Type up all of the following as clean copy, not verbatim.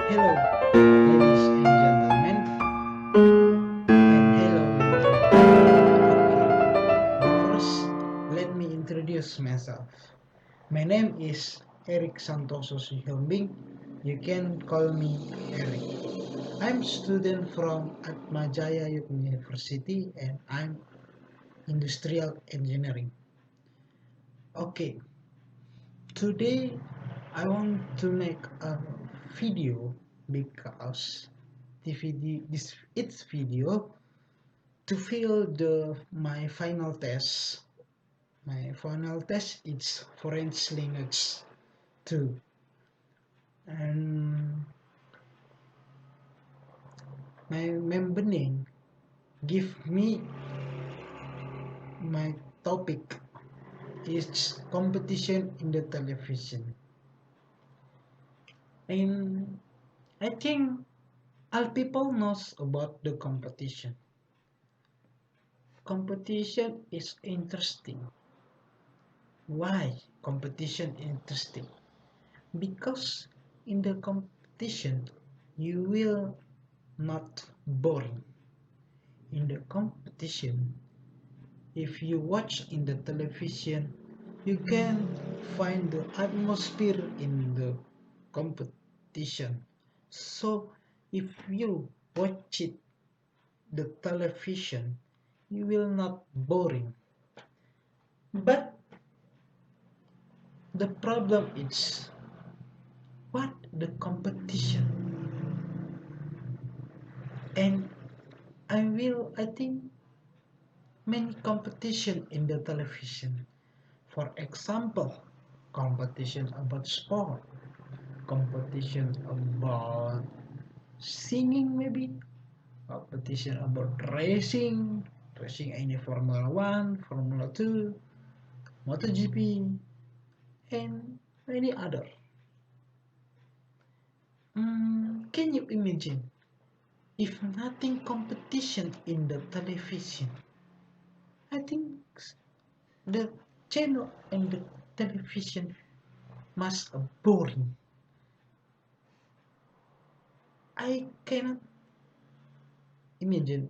Hello, ladies and gentlemen, and hello, YouTube. Okay, but first, let me introduce myself. My name is Eric Santoso Sihombing. You can call me Eric. I'm student from Atmajaya University and I'm industrial engineering. Okay, today I want to make a video because this video to fill my final test. My final test is Foreign Language 2, and my member name give me my topic is competition in the television, and I think all people knows about the competition. Competition is interesting. Why competition interesting? Because in the competition you will not boring. In the competition, if you watch in the television, you can find the atmosphere in the competition. So if you watch it the television, you will not boring. But the problem is what the competition, and I think many competition in the television. For example, competition about sport, competition about singing maybe, competition about racing any Formula 1, Formula 2, MotoGP, and many other. Can you imagine if nothing competition in the television? I think the channel and the television must boring. I cannot imagine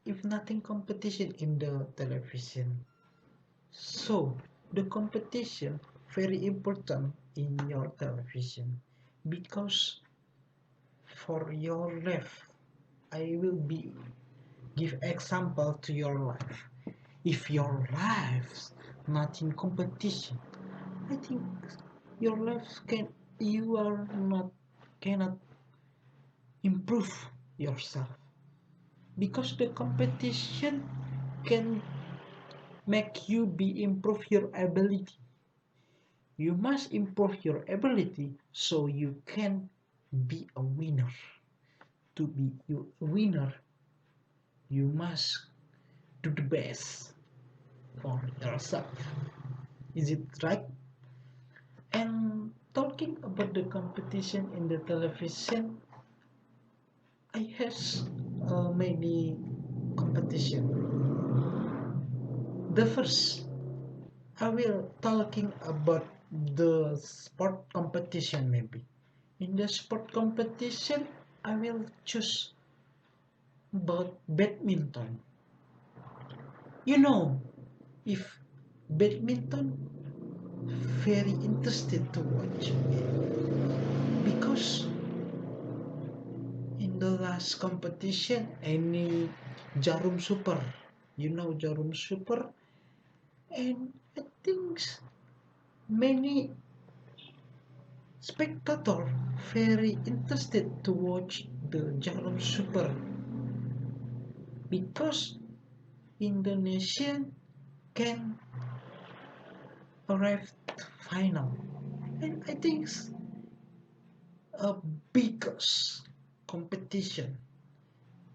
if nothing competition in the television. So the competition very important in your television because for your life I will be give example to your life. If your life not in competition, I think your life can you are not cannot improve yourself because the competition can make you be improve your ability. You must improve your ability so you can be a winner. To be a winner, you must do the best for yourself. Is it right? And talking about the competition in the television, I have many competition. The first, I will talking about the sport competition maybe. In the sport competition, I will choose about badminton. You know, if badminton very interested to watch because in the last competition any Jarum Super, you know Jarum Super, and I think many spectator very interested to watch the Jarum Super because Indonesia can arrive final, and I think a biggest competition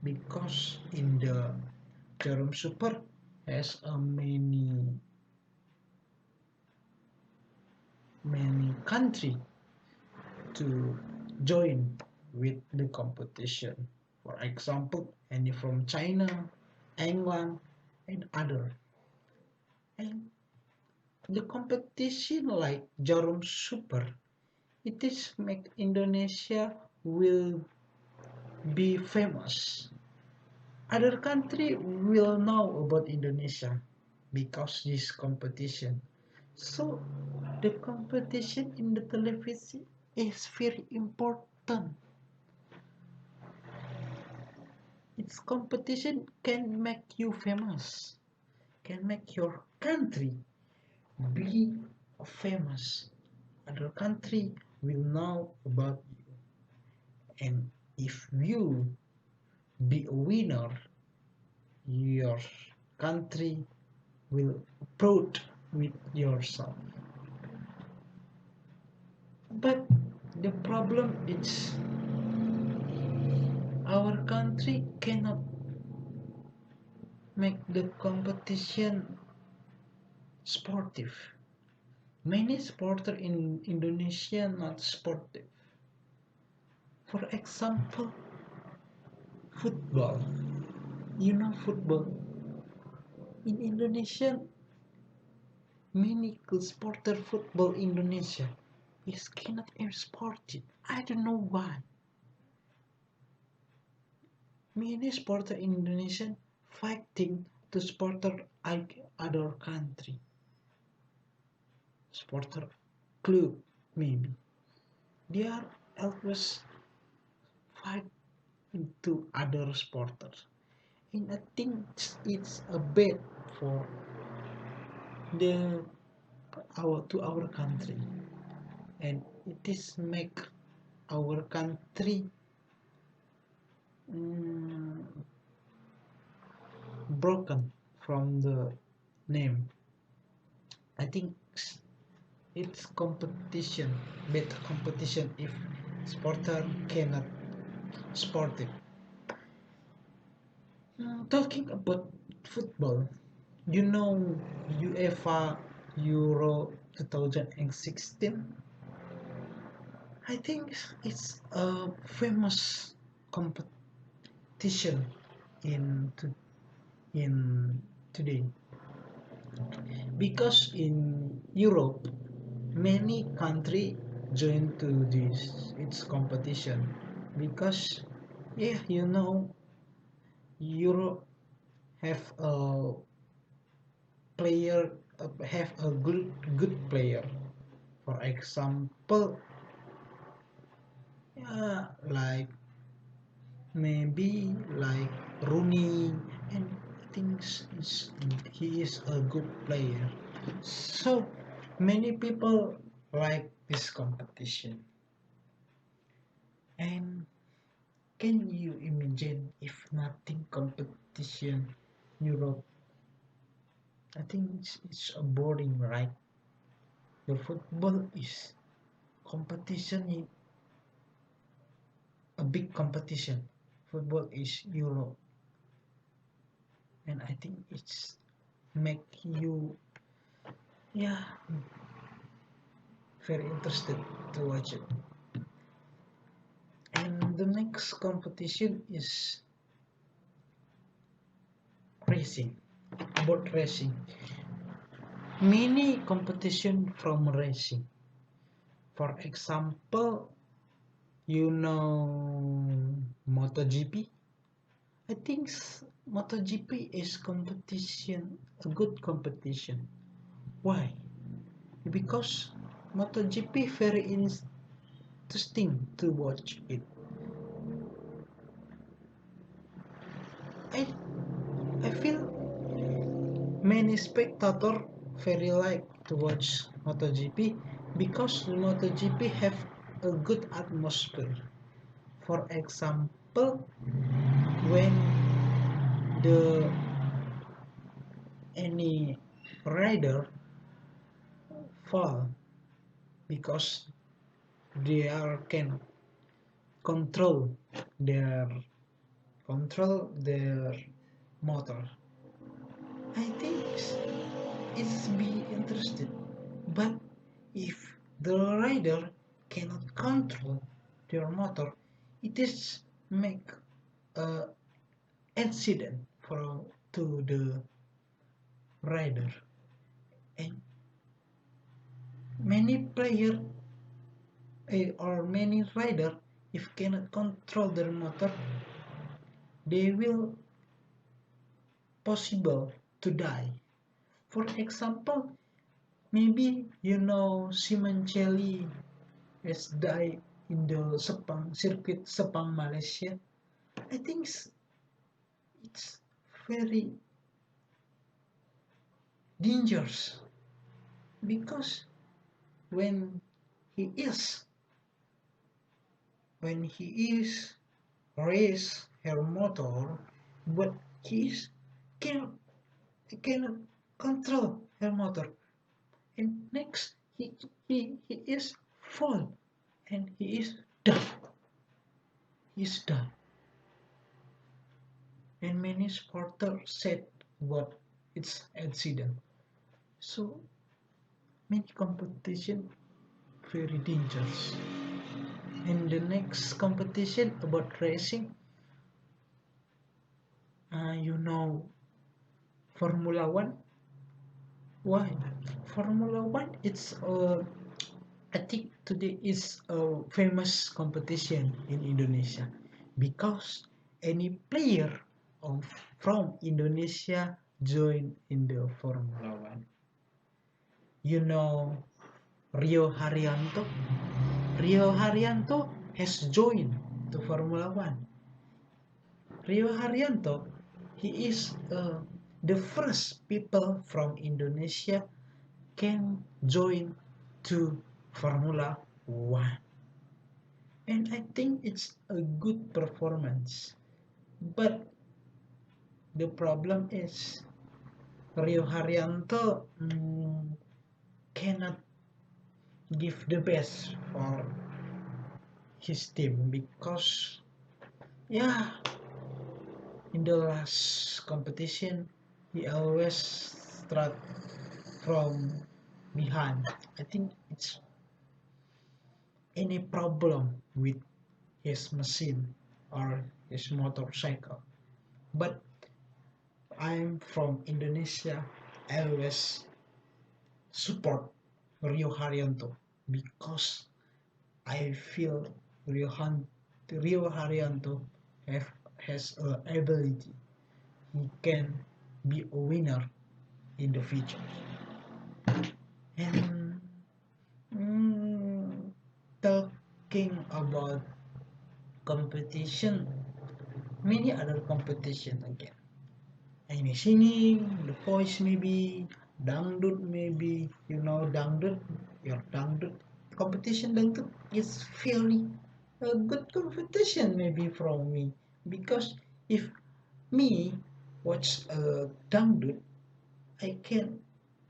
because in the Jarum Super has a many country to join with the competition. For example, any from China, England, and other. And the competition like Jarum Super, it is make Indonesia will be famous. Other country will know about Indonesia because this competition. So the competition in the television is very important. Its competition can make you famous, can make your country be famous. Other country will know about you. And if you be a winner, your country will proud with yourself. But the problem is our country cannot make the competition sportive. Many supporters in Indonesia not sportive. For example, football. You know football. In Indonesia, many good supporter football Indonesia is cannot sportive. I don't know why. Many supporter in Indonesia fighting to supporter other country. Supporter club maybe. They are always fight into other supporters. And I think it's a bad for the our country, and it is make our country mm, broken from the name. I think it's competition, better competition if sporter cannot sport it. Talking about football, you know UEFA Euro 2016. I think it's a famous competition in in today because in Europe many country join to this its competition because yeah, you know, Europe have a player, have a good player. For example, yeah, like maybe like Rooney, and thinks he is a good player. So many people like this competition. And can you imagine if nothing competition Europe? I think it's a boring, right? The football is competition in a big competition. Football is Europe, and I think it's make you, yeah, very interested to watch it. And the next competition is racing, about racing. Many competition from racing. For example, you know MotoGP. I think MotoGP is competition, a good competition. Why? Because MotoGP very interesting to watch it. I I feel many spectator very like to watch MotoGP because MotoGP have a good atmosphere. For example, when the any rider fall because they are can control their their motor. I think it's be interested, but if the rider cannot control their motor, it is make a accident for to the rider, and many player or many rider if cannot control their motor, they will possible to die. For example, maybe Simoncelli has died in the Sepang circuit Sepang Malaysia. I think it's very dangerous because when he is when he is race her motor, but he is cannot cannot control her motor, and next he is fall and he is done. He's done. And many supporters said what it's accident. So many competition very dangerous. And the next competition about racing, Formula One. Why? Formula One. I think today is a famous competition in Indonesia because any player of from Indonesia join in the Formula One. You know Rio Haryanto. Rio Haryanto has joined the Formula One. Rio Haryanto, he is the first people from Indonesia can join to Formula One. And I think it's a good performance. But the problem is Rio Haryanto cannot give the best for his team because yeah, in the last competition he always start from behind. I think it's any problem with his machine or his motorcycle. But I'm from Indonesia. I always support Rio Haryanto because I feel Rio Haryanto has a ability. He can be a winner in the future. And talking about competition, many other competition again. Any singing, the voice maybe, dangdut maybe, dangdut, your dangdut competition dangdut is fairly a good competition maybe from me because if me watch a dangdut, I can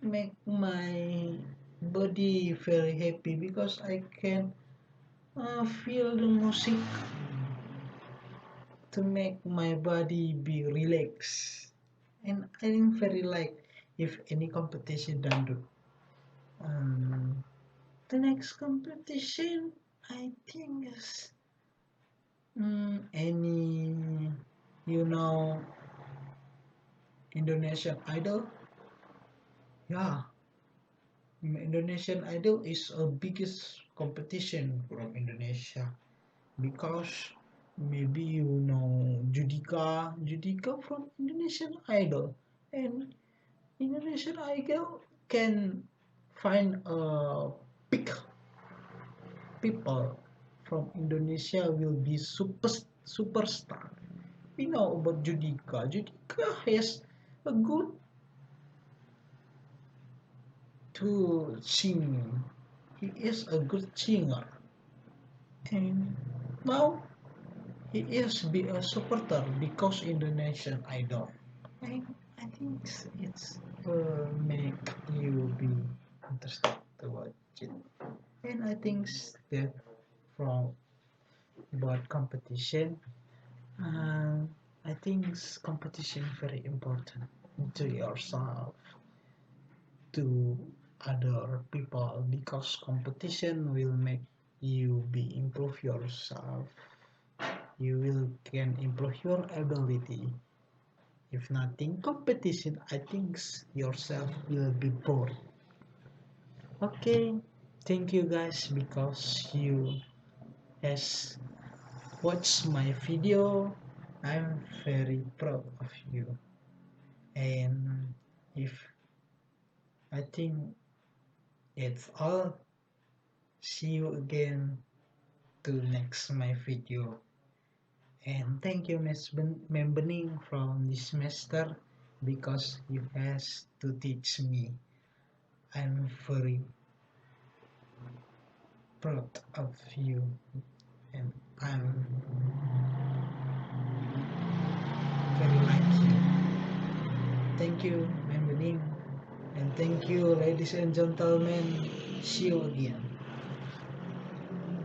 make my body very happy because I can feel the music to make my body be relaxed. And I am very like if any competition dangdut. Um, the next competition I think is any you know Indonesian Idol. Yeah, Indonesian Idol is a biggest competition from Indonesia because maybe Judika from Indonesian Idol, and Indonesian Idol can find a pick people from Indonesia will be superstar. We know about Judika. Judika has a good to sing. He is a good singer, and now he is be a supporter because Indonesian Idol. I, I think it's make you be interested to watch it, and I think that from about competition, uh, I think competition very important to yourself, to other people because competition will make you be improve yourself. You will can improve your ability. If nothing competition, I think yourself will be bored. Okay, thank you guys because you has watch my video. I'm very proud of you. And if I think it's all, see you again to next my video. And thank you Mem Bening from this semester because you has to teach me. I'm very proud of you and I'm very like you. Thank you Mem Bening and thank you ladies and gentlemen. See you again.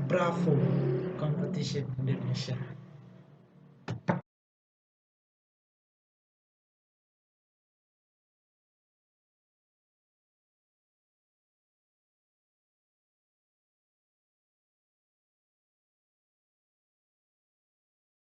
Bravo competition Indonesia.